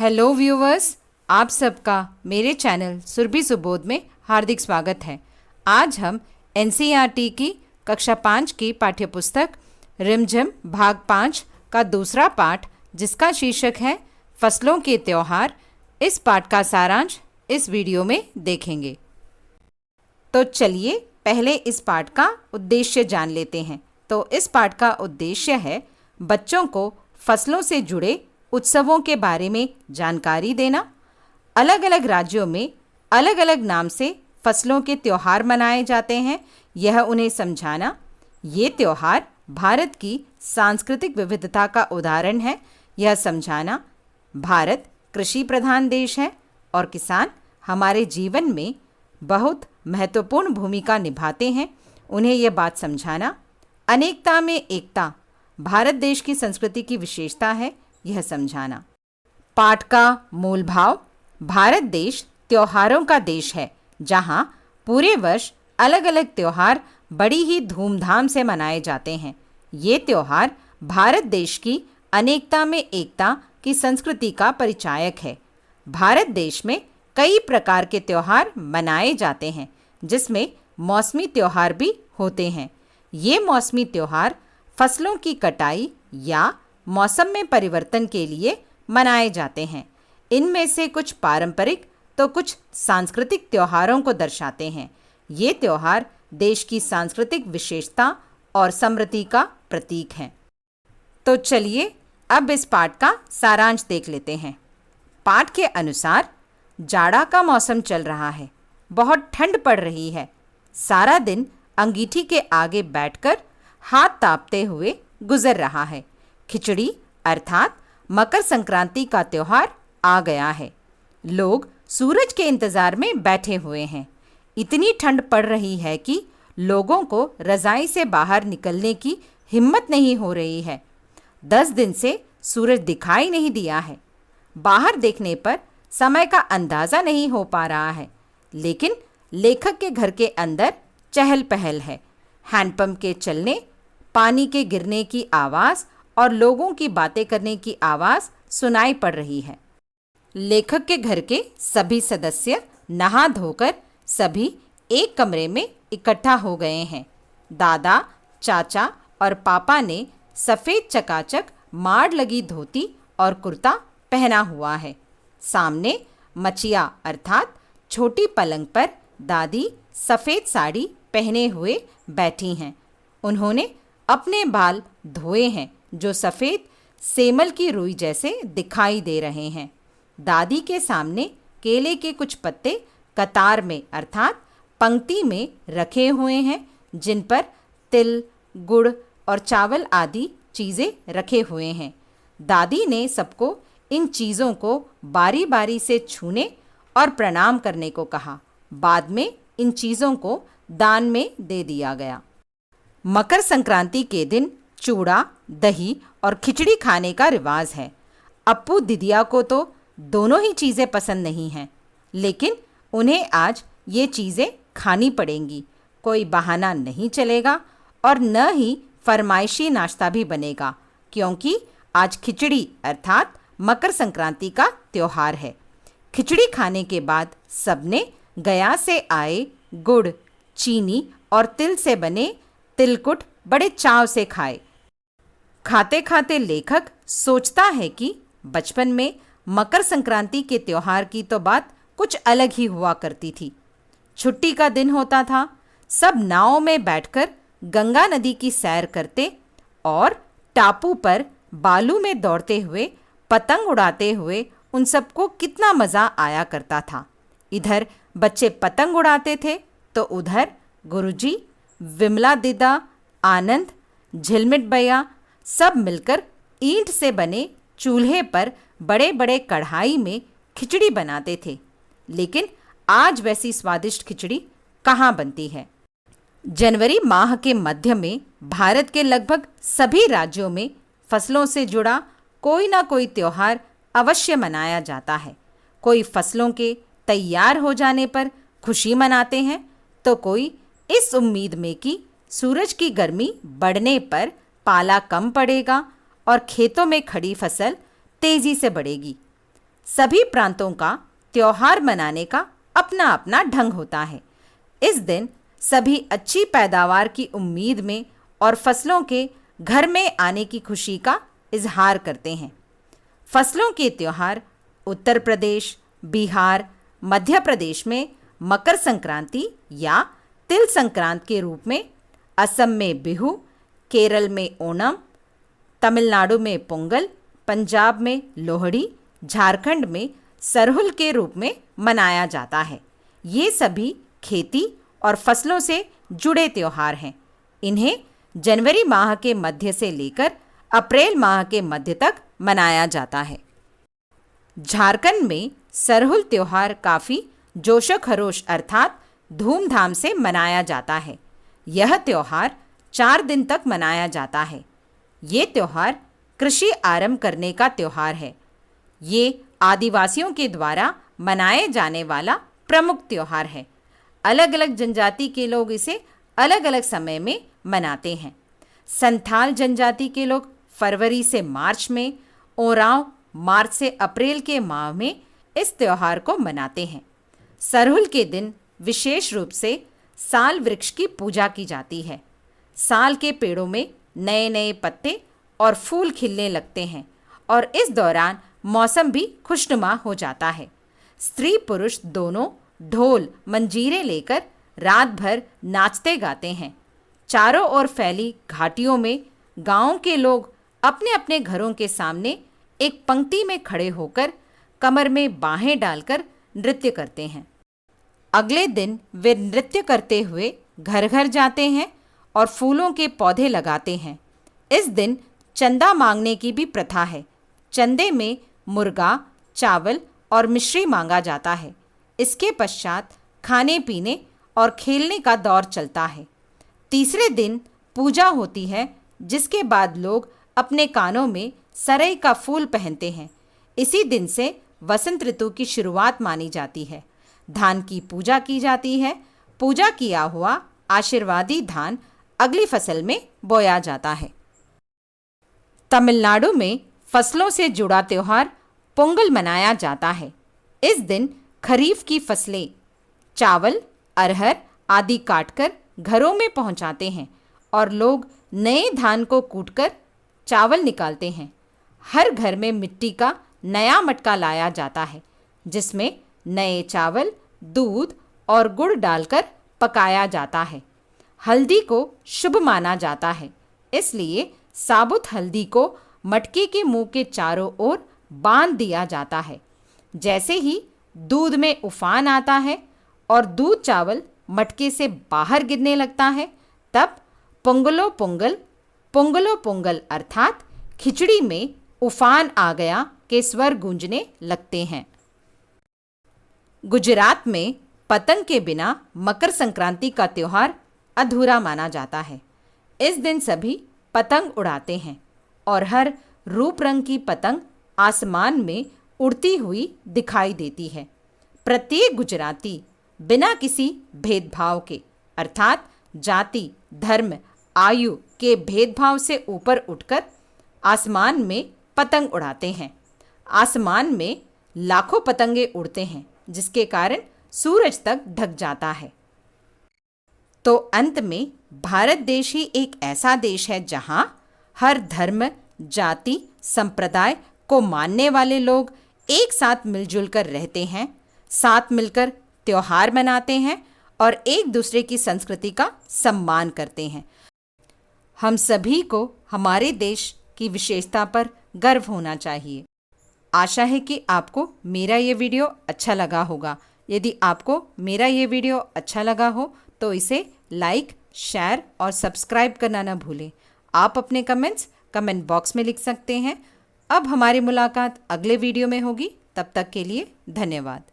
Hello viewers, आप सबका मेरे चैनल सुरभि सुबोध में हार्दिक स्वागत है। आज हम एनसीईआरटी की कक्षा 5 की पाठ्यपुस्तक रिमझिम भाग 5 का दूसरा पाठ, जिसका शीर्षक है फसलों के त्योहार, इस पाठ का सारांश इस वीडियो में देखेंगे। तो चलिए पहले इस पाठ का उद्देश्य जान लेते हैं। तो इस पाठ का उद्देश्य है बच्चों को फसलों से जुड़े उत्सवों के बारे में जानकारी देना। अलग अलग राज्यों में अलग अलग नाम से फसलों के त्योहार मनाए जाते हैं, यह उन्हें समझाना। ये त्योहार भारत की सांस्कृतिक विविधता का उदाहरण है, यह समझाना। भारत कृषि प्रधान देश है और किसान हमारे जीवन में बहुत महत्वपूर्ण भूमिका निभाते हैं, उन्हें यह बात समझाना। अनेकता में एकता भारत देश की संस्कृति की विशेषता है, यह समझाना। पाठ का मूल भाव: भारत देश त्योहारों का देश है, जहाँ पूरे वर्ष अलग अलग त्योहार बड़ी ही धूमधाम से मनाए जाते हैं। ये त्योहार भारत देश की अनेकता में एकता की संस्कृति का परिचायक है। भारत देश में कई प्रकार के त्योहार मनाए जाते हैं, जिसमें मौसमी त्योहार भी होते हैं। ये मौसमी त्योहार फसलों की कटाई या मौसम में परिवर्तन के लिए मनाए जाते हैं। इनमें से कुछ पारंपरिक तो कुछ सांस्कृतिक त्योहारों को दर्शाते हैं। ये त्योहार देश की सांस्कृतिक विशेषता और समृद्धि का प्रतीक हैं। तो चलिए अब इस पाठ का सारांश देख लेते हैं। पाठ के अनुसार जाड़ा का मौसम चल रहा है, बहुत ठंड पड़ रही है। सारा दिन अंगीठी के आगे बैठकर हाथ तापते हुए गुजर रहा है। खिचड़ी अर्थात मकर संक्रांति का त्योहार आ गया है। लोग सूरज के इंतजार में बैठे हुए हैं। इतनी ठंड पड़ रही है कि लोगों को रजाई से बाहर निकलने की हिम्मत नहीं हो रही है। 10 दिन से सूरज दिखाई नहीं दिया है। बाहर देखने पर समय का अंदाज़ा नहीं हो पा रहा है, लेकिन लेखक के घर के अंदर चहल पहल है। हैंडपंप के चलने, पानी के गिरने की आवाज़ और लोगों की बातें करने की आवाज़ सुनाई पड़ रही है। लेखक के घर के सभी सदस्य नहा धोकर सभी एक कमरे में इकट्ठा हो गए हैं। दादा, चाचा और पापा ने सफ़ेद चकाचक माड़ लगी धोती और कुर्ता पहना हुआ है। सामने मचिया अर्थात छोटी पलंग पर दादी सफ़ेद साड़ी पहने हुए बैठी हैं। उन्होंने अपने बाल धोए हैं, जो सफ़ेद सेमल की रुई जैसे दिखाई दे रहे हैं। दादी के सामने केले के कुछ पत्ते कतार में अर्थात पंक्ति में रखे हुए हैं, जिन पर तिल, गुड़ और चावल आदि चीज़ें रखे हुए हैं। दादी ने सबको इन चीज़ों को बारी बारी से छूने और प्रणाम करने को कहा। बाद में इन चीज़ों को दान में दे दिया गया। मकर संक्रांति के दिन चूड़ा, दही और खिचड़ी खाने का रिवाज है। अप्पू दीदिया को तो दोनों ही चीज़ें पसंद नहीं हैं, लेकिन उन्हें आज ये चीज़ें खानी पड़ेंगी। कोई बहाना नहीं चलेगा और न ही फरमाइशी नाश्ता भी बनेगा, क्योंकि आज खिचड़ी अर्थात मकर संक्रांति का त्योहार है। खिचड़ी खाने के बाद सबने गया से आए गुड़, चीनी और तिल से बने तिलकुट बड़े चाव से खाए। खाते खाते लेखक सोचता है कि बचपन में मकर संक्रांति के त्योहार की तो बात कुछ अलग ही हुआ करती थी। छुट्टी का दिन होता था, सब नाव में बैठकर गंगा नदी की सैर करते और टापू पर बालू में दौड़ते हुए, पतंग उड़ाते हुए उन सबको कितना मज़ा आया करता था। इधर बच्चे पतंग उड़ाते थे तो उधर गुरुजी, विमला दीदा, आनंद, झिलमिट भैया सब मिलकर ईंट से बने चूल्हे पर बड़े बड़े कढ़ाई में खिचड़ी बनाते थे। लेकिन आज वैसी स्वादिष्ट खिचड़ी कहाँ बनती है। जनवरी माह के मध्य में भारत के लगभग सभी राज्यों में फसलों से जुड़ा कोई ना कोई त्योहार अवश्य मनाया जाता है। कोई फसलों के तैयार हो जाने पर खुशी मनाते हैं, तो कोई इस उम्मीद में कि सूरज की गर्मी बढ़ने पर पाला कम पड़ेगा और खेतों में खड़ी फसल तेजी से बढ़ेगी। सभी प्रांतों का त्योहार मनाने का अपना अपना ढंग होता है। इस दिन सभी अच्छी पैदावार की उम्मीद में और फसलों के घर में आने की खुशी का इजहार करते हैं। फसलों के त्योहार उत्तर प्रदेश, बिहार, मध्य प्रदेश में मकर संक्रांति या तिल संक्रांत के रूप में, असम में बिहू, केरल में ओणम, तमिलनाडु में पोंगल, पंजाब में लोहड़ी, झारखंड में सरहुल के रूप में मनाया जाता है। ये सभी खेती और फसलों से जुड़े त्योहार हैं। इन्हें जनवरी माह के मध्य से लेकर अप्रैल माह के मध्य तक मनाया जाता है। झारखंड में सरहुल त्योहार काफ़ी जोशो खरोश अर्थात धूमधाम से मनाया जाता है। यह त्योहार 4 दिन तक मनाया जाता है। ये त्योहार कृषि आरंभ करने का त्योहार है। ये आदिवासियों के द्वारा मनाए जाने वाला प्रमुख त्योहार है। अलग अलग जनजाति के लोग इसे अलग अलग समय में मनाते हैं। संथाल जनजाति के लोग फरवरी से मार्च में, ओरांव मार्च से अप्रैल के माह में इस त्योहार को मनाते हैं। सरहुल के दिन विशेष रूप से साल वृक्ष की पूजा की जाती है। साल के पेड़ों में नए नए पत्ते और फूल खिलने लगते हैं और इस दौरान मौसम भी खुशनुमा हो जाता है। स्त्री पुरुष दोनों ढोल मंजीरे लेकर रात भर नाचते गाते हैं। चारों ओर फैली घाटियों में गांव के लोग अपने अपने घरों के सामने एक पंक्ति में खड़े होकर कमर में बाहें डालकर नृत्य करते हैं। अगले दिन वे नृत्य करते हुए घर घर जाते हैं और फूलों के पौधे लगाते हैं। इस दिन चंदा मांगने की भी प्रथा है। चंदे में मुर्गा, चावल और मिश्री मांगा जाता है। इसके पश्चात खाने पीने और खेलने का दौर चलता है। तीसरे दिन पूजा होती है, जिसके बाद लोग अपने कानों में सरई का फूल पहनते हैं। इसी दिन से वसंत ऋतु की शुरुआत मानी जाती है। धान की पूजा की जाती है। पूजा किया हुआ आशीर्वादी धान अगली फसल में बोया जाता है। तमिलनाडु में फसलों से जुड़ा त्योहार पोंगल मनाया जाता है। इस दिन खरीफ की फसलें चावल, अरहर आदि काटकर घरों में पहुंचाते हैं और लोग नए धान को कूटकर चावल निकालते हैं। हर घर में मिट्टी का नया मटका लाया जाता है, जिसमें नए चावल, दूध और गुड़ डालकर पकाया जाता है। हल्दी को शुभ माना जाता है, इसलिए साबुत हल्दी को मटके के मुंह के चारों ओर बांध दिया जाता है। जैसे ही दूध में उफान आता है और दूध चावल मटके से बाहर गिरने लगता है, तब पोंगलो पोंगल, पोंगलो पोंगल अर्थात खिचड़ी में उफान आ गया के स्वर गूंजने लगते हैं। गुजरात में पतंग के बिना मकर संक्रांति का त्योहार अधूरा माना जाता है। इस दिन सभी पतंग उड़ाते हैं और हर रूप रंग की पतंग आसमान में उड़ती हुई दिखाई देती है। प्रत्येक गुजराती बिना किसी भेदभाव के अर्थात जाति, धर्म, आयु के भेदभाव से ऊपर उठकर आसमान में पतंग उड़ाते हैं। आसमान में लाखों पतंगे उड़ते हैं, जिसके कारण सूरज तक ढक जाता है। तो अंत में भारत देश ही एक ऐसा देश है जहां हर धर्म, जाति, संप्रदाय को मानने वाले लोग एक साथ मिलजुल कर रहते हैं, साथ मिलकर त्योहार मनाते हैं और एक दूसरे की संस्कृति का सम्मान करते हैं। हम सभी को हमारे देश की विशेषता पर गर्व होना चाहिए। आशा है कि आपको मेरा ये वीडियो अच्छा लगा होगा। यदि आपको मेरा ये वीडियो अच्छा लगा हो तो इसे लाइक, शेयर और सब्सक्राइब करना न भूलें। आप अपने कमेंट्स कमेंट बॉक्स में लिख सकते हैं। अब हमारी मुलाकात अगले वीडियो में होगी। तब तक के लिए धन्यवाद।